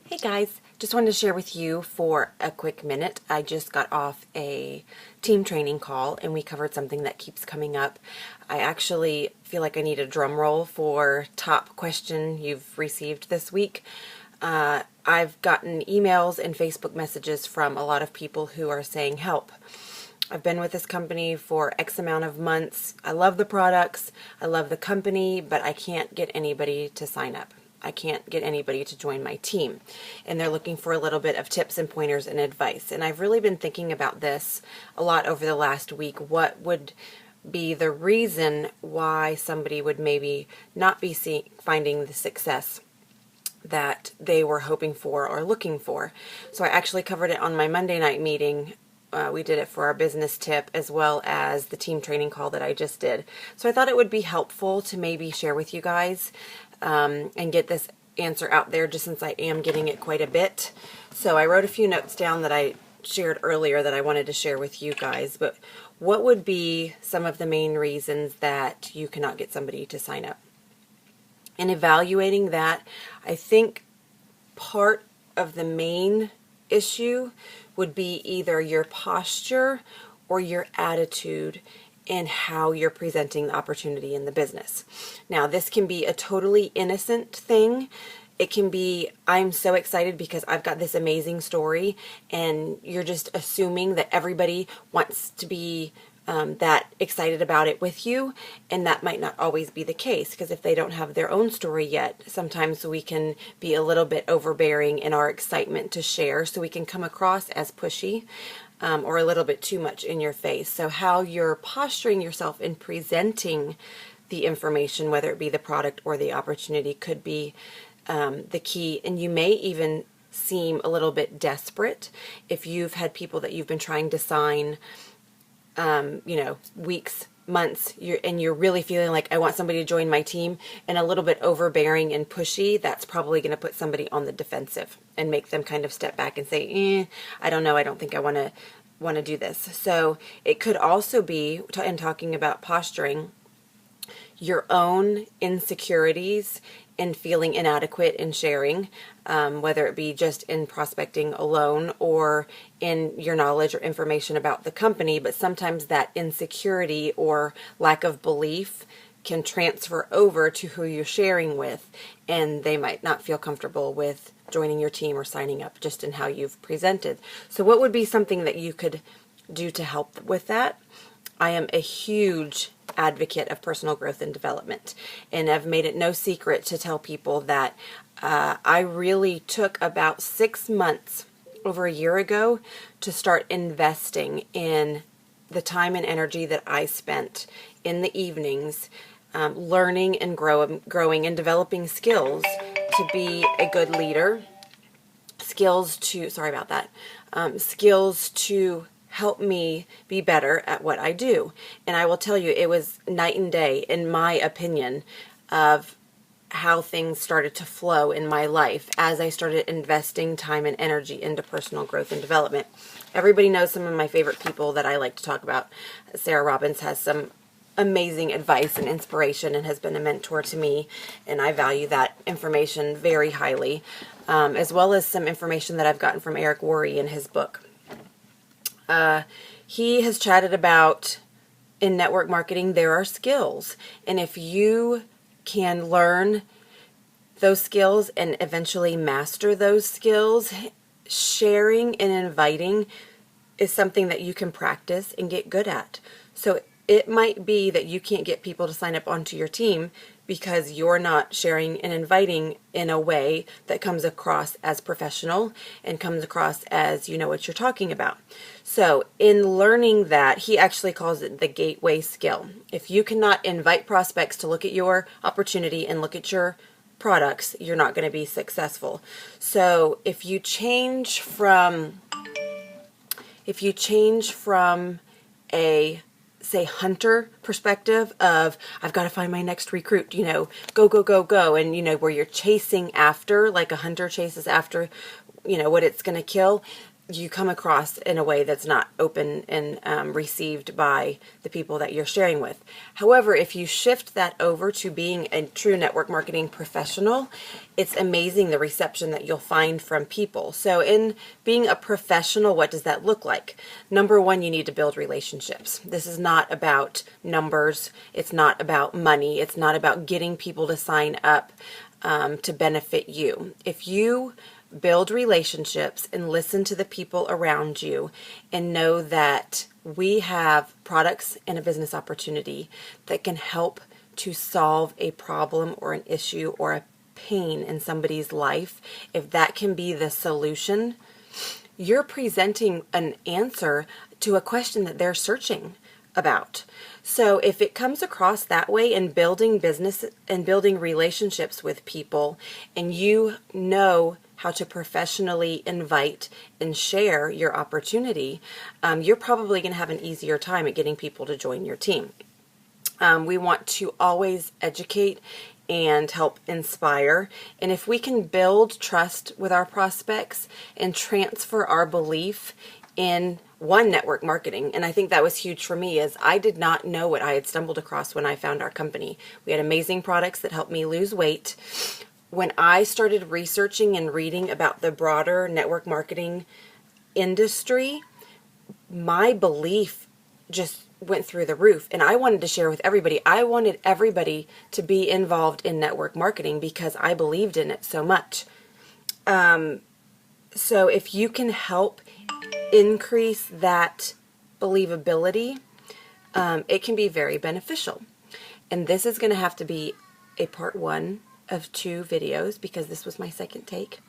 Hey guys, just wanted to share with you for a quick minute. I just got off a team training call and we covered something that keeps coming up. I actually feel like I need a drum roll for top question you've received this week. I've gotten emails and Facebook messages from a lot of people who are saying help. I've been with this company for X amount of months. I love the products, I love the company, but I can't get anybody to sign up. I can't get anybody to join my team. And they're looking for a little bit of tips and pointers and advice. And I've really been thinking about this a lot over the last week. What would be the reason why somebody would maybe not be finding the success that they were hoping for or looking for? So I actually covered it on my Monday night meeting. We did it for our business tip as well as the team training call that I just did. So I thought it would be helpful to maybe share with you guys and get this answer out there, just since I am getting it quite a bit. So I wrote a few notes down that I shared earlier that I wanted to share with you guys. But what would be some of the main reasons that you cannot get somebody to sign up? In evaluating that, I think part of the main issue would be either your posture or your attitude and how you're presenting the opportunity in the business. Now, this can be a totally innocent thing. It can be, I'm so excited because I've got this amazing story, and you're just assuming that everybody wants to be that excited about it with you, and that might not always be the case, because if they don't have their own story yet, sometimes we can be a little bit overbearing in our excitement to share, so we can come across as pushy. Or a little bit too much in your face. So how you're posturing yourself in presenting the information, whether it be the product or the opportunity, could be the key. And you may even seem a little bit desperate if you've had people that you've been trying to sign, weeks, months, and you're really feeling like, I want somebody to join my team, and a little bit overbearing and pushy. That's probably going to put somebody on the defensive and make them kind of step back and say, I don't know, I don't think I want to do this. So it could also be, in talking about posturing, your own insecurities and feeling inadequate in sharing, whether it be just in prospecting alone or in your knowledge or information about the company. But sometimes that insecurity or lack of belief can transfer over to who you're sharing with, and they might not feel comfortable with joining your team or signing up, just in how you've presented. So what would be something that you could do to help with that? I am a huge advocate of personal growth and development, and I've made it no secret to tell people that I really took about 6 months, over a year ago, to start investing in the time and energy that I spent in the evenings learning and growing and developing skills to be a good leader, skills to help me be better at what I do. And I will tell you, it was night and day, in my opinion, of how things started to flow in my life as I started investing time and energy into personal growth and development. Everybody knows some of my favorite people that I like to talk about. Sara Robbins has some amazing advice and inspiration and has been a mentor to me, and I value that information very highly, as well as some information that I've gotten from Eric Worre in his book. He has chatted about, in network marketing, there are skills, and if you can learn those skills and eventually master those skills, sharing and inviting is something that you can practice and get good at. So it might be that you can't get people to sign up onto your team because you're not sharing and inviting in a way that comes across as professional and comes across as you know what you're talking about. So in learning that, he actually calls it the gateway skill. If you cannot invite prospects to look at your opportunity and look at your products, you're not going to be successful. So if you change from a, say, hunter perspective of, I've got to find my next recruit, go, go, go, go, and, where you're chasing after, like a hunter chases after, what it's going to kill, you come across in a way that's not open and received by the people that you're sharing with. However, if you shift that over to being a true network marketing professional, it's amazing the reception that you'll find from people. So in being a professional, what does that look like? Number one, you need to build relationships. This is not about numbers. It's not about money. It's not about getting people to sign up to benefit you. If you build relationships and listen to the people around you and know that we have products and a business opportunity that can help to solve a problem or an issue or a pain in somebody's life, if that can be the solution, you're presenting an answer to a question that they're searching about. So if it comes across that way in building business and building relationships with people, and you know how to professionally invite and share your opportunity, you're probably going to have an easier time at getting people to join your team. We want to always educate and help inspire. And if we can build trust with our prospects and transfer our belief in one, network marketing, and I think that was huge for me, is I did not know what I had stumbled across when I found our company. We had amazing products that helped me lose weight. When I started researching and reading about the broader network marketing industry, my belief just went through the roof, and I wanted to share with everybody. I wanted everybody to be involved in network marketing because I believed in it so much. So if you can help increase that believability, it can be very beneficial. And this is going to have to be a part 1 of 2 videos because this was my second take.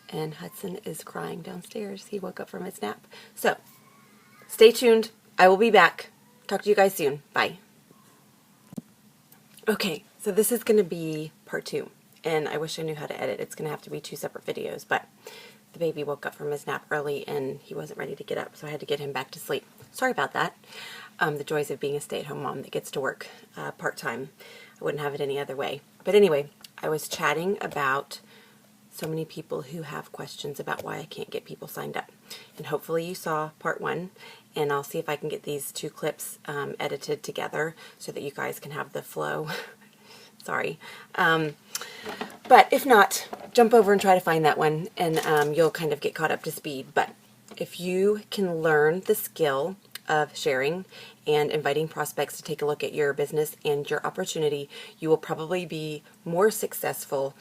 And Hudson is crying downstairs. He woke up from his nap. So stay tuned. I will be back. Talk to you guys soon. Bye. Okay, so this is going to be part 2. And I wish I knew how to edit. It's going to have to be 2 separate videos. But the baby woke up from his nap early and he wasn't ready to get up. So I had to get him back to sleep. Sorry about that. The joys of being a stay-at-home mom that gets to work part-time. I wouldn't have it any other way. But anyway, I was chatting about so many people who have questions about why I can't get people signed up. And hopefully you saw part 1, and I'll see if I can get these 2 clips edited together so that you guys can have the flow. Sorry. But if not, jump over and try to find that one, and you'll kind of get caught up to speed. But if you can learn the skill of sharing and inviting prospects to take a look at your business and your opportunity, you will probably be more successful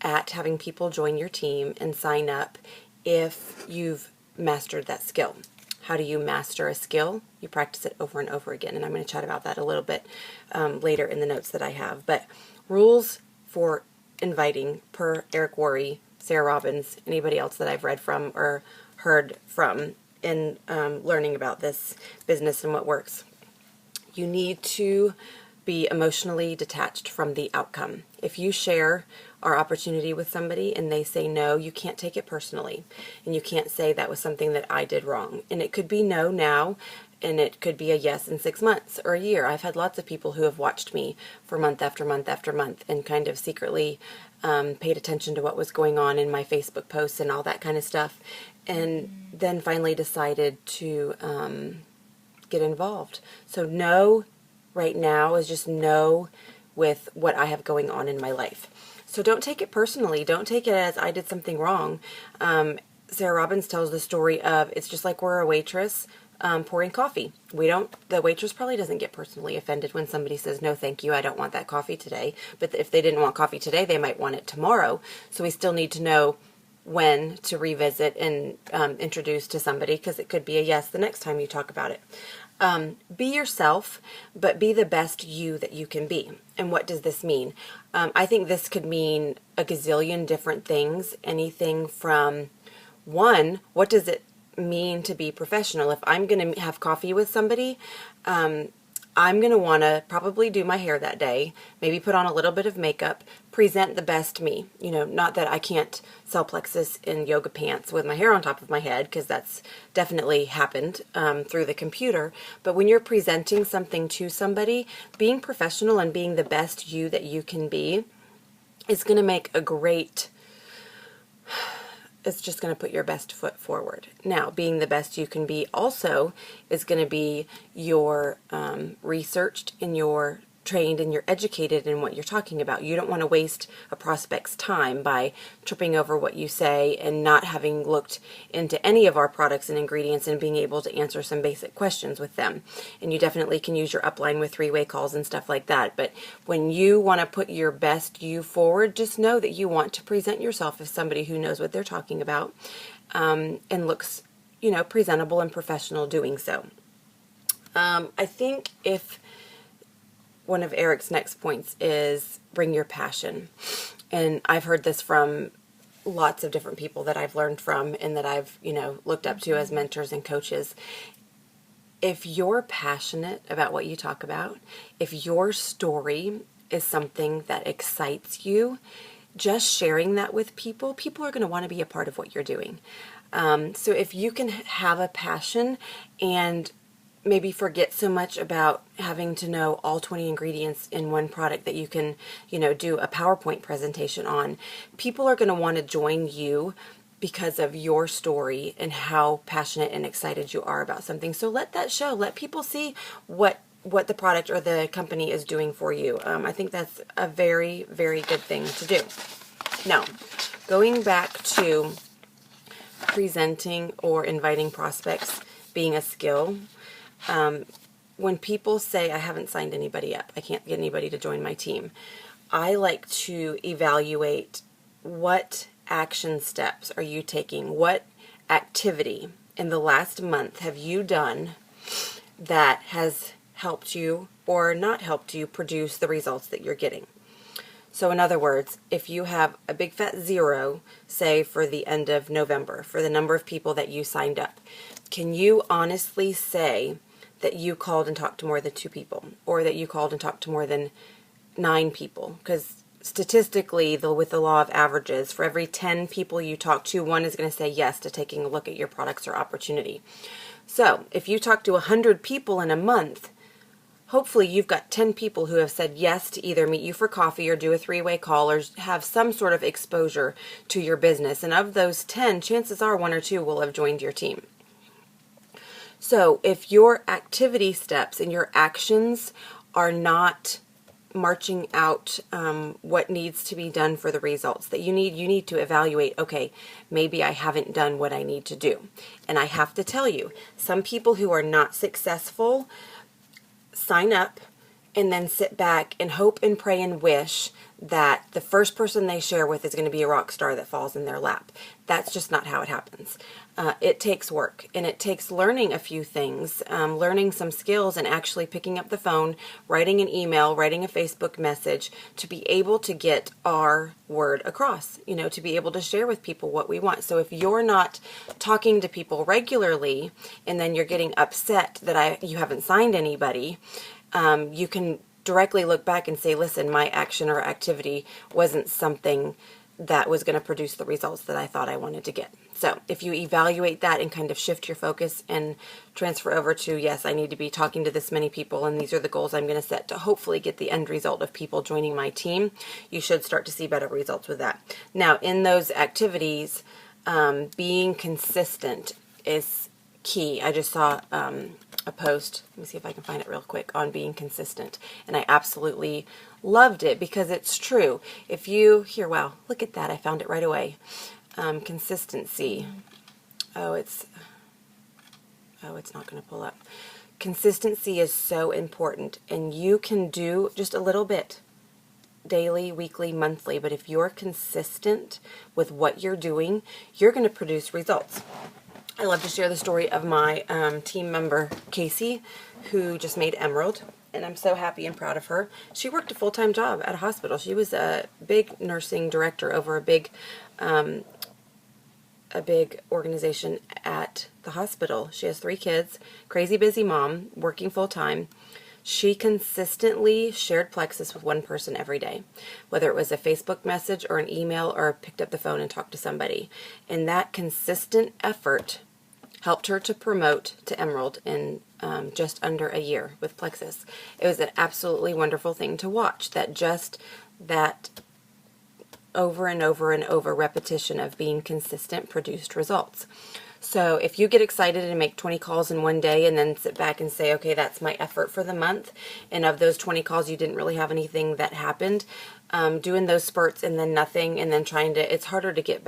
at having people join your team and sign up if you've mastered that skill. How do you master a skill? You practice it over and over again, and I'm going to chat about that a little bit later in the notes that I have. But rules for inviting per Eric Worre, Sara Robbins, anybody else that I've read from or heard from in learning about this business and what works. You need to be emotionally detached from the outcome. If you share our opportunity with somebody and they say no, you can't take it personally. And you can't say that was something that I did wrong. And it could be no now, and it could be a yes in 6 months or a year. I've had lots of people who have watched me for month after month after month and kind of secretly paid attention to what was going on in my Facebook posts and all that kind of stuff, and then finally decided to get involved. So no right now is just no with what I have going on in my life. So don't take it personally. Don't take it as I did something wrong. Sara Robbins tells the story of, it's just like we're a waitress pouring coffee. The waitress probably doesn't get personally offended when somebody says, no, thank you, I don't want that coffee today. But if they didn't want coffee today, they might want it tomorrow. So we still need to know when to revisit and introduce to somebody, because it could be a yes the next time you talk about it. Be yourself, but be the best you that you can be. And what does this mean? I think this could mean a gazillion different things. Anything from, one, what does it mean to be professional? If I'm going to have coffee with somebody, I'm going to want to probably do my hair that day, maybe put on a little bit of makeup, present the best me. You know, not that I can't sell plexus in yoga pants with my hair on top of my head, because that's definitely happened through the computer. But when you're presenting something to somebody, being professional and being the best you that you can be is going to make a great it's just going to put your best foot forward. Now, being the best you can be also is going to be your researched and your trained and you're educated in what you're talking about. You don't want to waste a prospect's time by tripping over what you say and not having looked into any of our products and ingredients and being able to answer some basic questions with them. And you definitely can use your upline with three-way calls and stuff like that. But when you want to put your best you forward, just know that you want to present yourself as somebody who knows what they're talking about and looks, presentable and professional doing so. I think if one of Eric's next points is bring your passion. And I've heard this from lots of different people that I've learned from and that I've, looked up to as mentors and coaches. If you're passionate about what you talk about, if your story is something that excites you, just sharing that with people are going to want to be a part of what you're doing. So if you can have a passion and maybe forget so much about having to know all 20 ingredients in one product that you can, do a PowerPoint presentation on. People are going to want to join you because of your story and how passionate and excited you are about something. So let that show. Let people see what the product or the company is doing for you. I think that's a very, very good thing to do. Now, going back to presenting or inviting prospects being a skill, when people say, I haven't signed anybody up, I can't get anybody to join my team, I like to evaluate what action steps are you taking? What activity in the last month have you done that has helped you or not helped you produce the results that you're getting? So in other words, if you have a big fat 0, say for the end of November, for the number of people that you signed up, can you honestly say that you called and talked to more than 2 people, or that you called and talked to more than 9 people? Because statistically, with the law of averages, for every 10 people you talk to, 1 is going to say yes to taking a look at your products or opportunity. So if you talk to 100 people in a month, hopefully you've got 10 people who have said yes to either meet you for coffee or do a 3-way call or have some sort of exposure to your business. And of those 10, chances are 1 or 2 will have joined your team. So if your activity steps and your actions are not marching out what needs to be done for the results that you need to evaluate, okay, maybe I haven't done what I need to do. And I have to tell you, some people who are not successful sign up and then sit back and hope and pray and wish that the first person they share with is going to be a rock star that falls in their lap. That's just not how it happens. It takes work, and it takes learning a few things, learning some skills and actually picking up the phone, writing an email, writing a Facebook message to be able to get our word across, to be able to share with people what we want. So if you're not talking to people regularly and then you're getting upset that you haven't signed anybody, you can directly look back and say, listen, my action or activity wasn't something that was going to produce the results that I thought I wanted to get. So if you evaluate that and kind of shift your focus and transfer over to, yes, I need to be talking to this many people and these are the goals I'm going to set to hopefully get the end result of people joining my team, you should start to see better results with that. Now, in those activities, being consistent is key. I just saw a post, let me see if I can find it real quick, on being consistent. And I absolutely loved it because it's true. If you, wow, look at that. I found it right away. Consistency. It's not going to pull up. Consistency is so important, and you can do just a little bit daily, weekly, monthly, but if you're consistent with what you're doing, you're going to produce results. I love to share the story of my team member, Casey, who just made Emerald, and I'm so happy and proud of her. She worked a full-time job at a hospital. She was a big nursing director over a big organization at the hospital. She has 3 kids, crazy busy mom, working full-time. She consistently shared Plexus with one person every day, whether it was a Facebook message or an email or picked up the phone and talked to somebody. And that consistent effort helped her to promote to Emerald in just under a year with Plexus. It was an absolutely wonderful thing to watch, that over and over and over repetition of being consistent produced results. So if you get excited and make 20 calls in one day and then sit back and say, okay, that's my effort for the month, and of those 20 calls you didn't really have anything that happened, doing those spurts and then nothing, and then it's harder to get back